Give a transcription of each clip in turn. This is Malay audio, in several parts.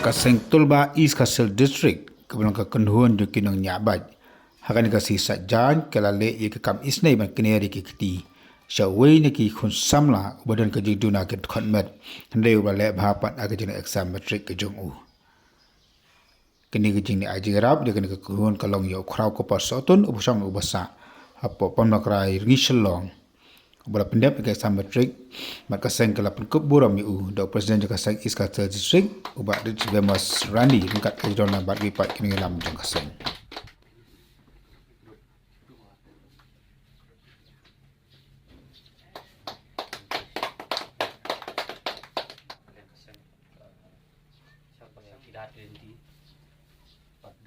kaseng tulba East Castle District kebelang ka kenhuan jo kinang nyabaj hakan ka si sajan kelale ye ke kam isnai ban kineri ki kiti shawai ne ki khun samla badan ka jiduna ke khonmet hande ubale bhapat aga jina exam matric ke jong u kini ke jing ni ajirab de kan ka kuhun kalong yo khrau ko pasotun ubusang ubasa hapo pamnakrai rishlong Bola pendep ke exam matric mat kaseng kala penkup buram yu do presiden jaka kaseng East Castle District ubat de Vemas Randi tingkat kejona bat wipat kini lam jang kaseng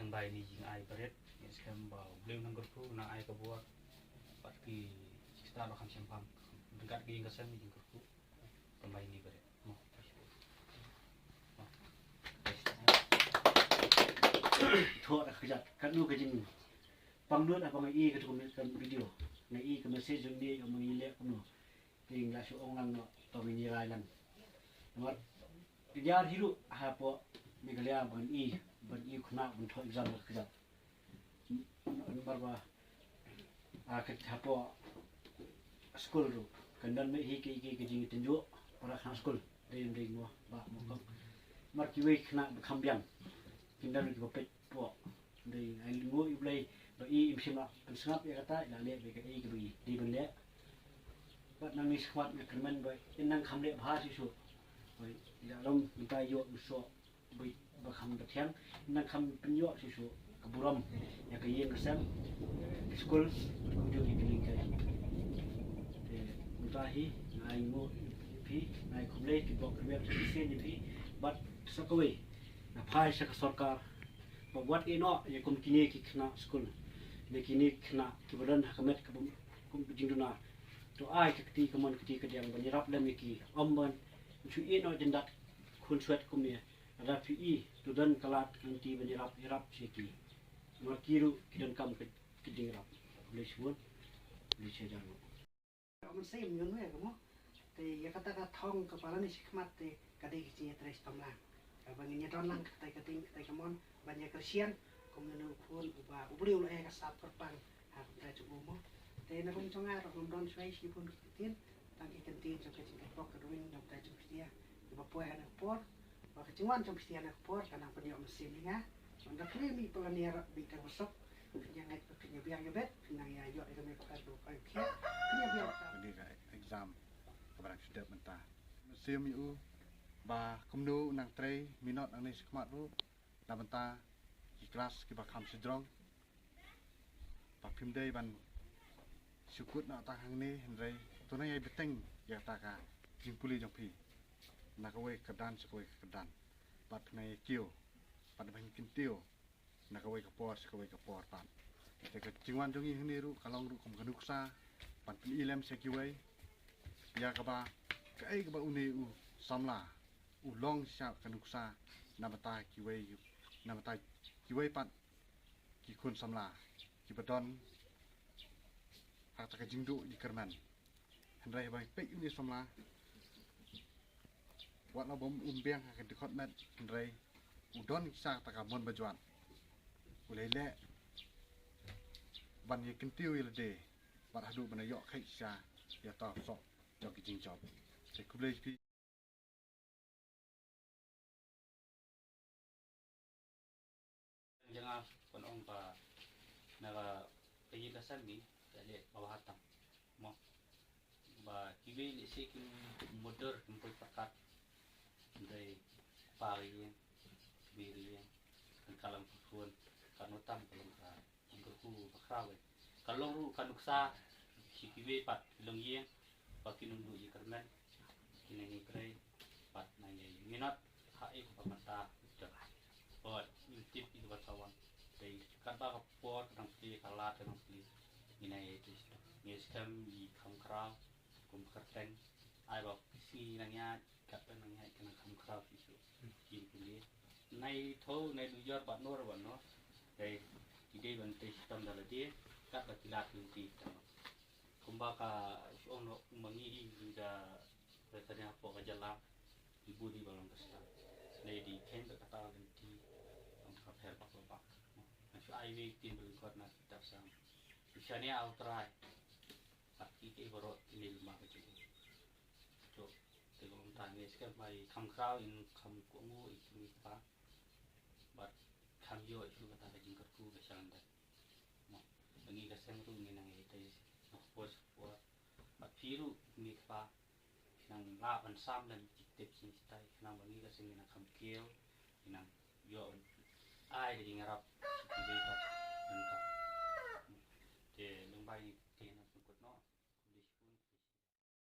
Bayi ni jing ai beret, ni sekarang bau belum nanggur tu nak ai kebuat, pasti kita akan sempam, dekat gini kesan ni jing kerku, bayi ni beret. Thua dah kerja, kan lu kerja ni, panglut apa mai ke tu kan video, nai ke message ni yang mengilik kamu, tinggal seorang nak tahu ni railan. Nomor dia hidup apa Meghalaya ban kena untuk exam kerja. Barba ke apa school tu kandan me hi ke jing tenjo para khana school ding mo ba mo mar ki we kena kambiang kindan ki bapet po ding ai ngo iblai ba imsima pensngap ya kata la le be ke ke bi di ben le bat nang ni squat me kermen ba inang khamle bha si su bai ya rom minta yo so bai ba kham da thiang nang kham pinyo si su kaburam ya ke yen kesam school jo ki kling kai mutahi nai ngo pi nai khamle ki bok me se ni pi bat sakoi na phai sak sarkar ba wat ino ya kum kini ki khna school le kini khna ki badan hakamet kum jingduna to ai kiti kaman kiti kadiang banirap lam ki omban chu ino jendak khun swet kum ni ada pi tu dan kalat kanti banirap irap siki makiru kidan kam kidingrap le shwon le chejano Om sem ngun we kamu te ya kata ka thong kepala ni sikmat te kade ki tres tamlang bangin ya donlang kata kating kata kamon banyak kersian komenu pun uba ubri ulah ka sap perpang ha kata cubu mo te na kum chonga ro don swai si pun kitin tang ikan tin so kecil pok kedwin dok ta cubu dia ba poe ana por ba kecingwan cubu dia ana por kana pun om sem ninga onda kremi pelaniar bi ka besok yang ngai pekinya biang yo bet nang ya yo ida me ka do ka kia nya biang ini ka exam kebarang sedap mentah museum yu ba kumnu nang trei minot nang ni skmat ru la mentah ki kelas ki ba kham sidrong ba phim dei ban sukut na ta hang ni hendrei to nai ai beteng ya ta ka jingpuli jong pi na ka we kedan sekoi kedan bat nai kio pat ban kintio na ka we ka por pan te ka jingwan jong ni ru kalong ru kom kanuksa pan pin ilem se ki we ya ka ba ka ai ka ba uni u samla u long sha kanuksa na mata ki we pan ki kun samla ki badon ha ta ka jingdu di kerman hendrai ba pe uni samla wat na bom umbiang ha ka dikot met hendrai udon sa ta ka mon bajuan ulele ban ye kintiu ile de bat hadu bana yok khai sha ya ta so jok ki jing job se kuble pi jangan kon pa naga kayi kasal ni dali bawah hatam mo ba kibe le se kin motor kumpoy pakat dai pari biri kan kalam pun kanutam kalau ka ngku bakrawe kalau ru kanuksa sikibe pat longye pakinundu ye karmen kinani krai pat nanya minat hae ko pamata jaga or tip itu batawan dai kata kapor nang pi kala nang pi inai itu ni skam di kamkra kum kerteng ai ba si nanya kata nanya kena kamkra isu kin pili nai tho nai dujar ba nor dai ide ban te sistem dala dia kat ba kilat ti kumba ka ono mangi ida katanya po ka jala ibu di balang kasta lady ken ke kata lenti ang kapher pak pak macam IV tin berikut nak kita sam misalnya outrai pagi ke borot ini lemah kecil tu tengok tanya sekarang mai kam kau in kam kumu itu apa bat kam yo itu kata kajing kerku kesalan dah mau bagi keseng tu ni nang itu nak pos buat bat piru ni apa nang lapan sam dan tip sini stay nang bagi keseng nang kam kill nang yo ai jadi ngarap kita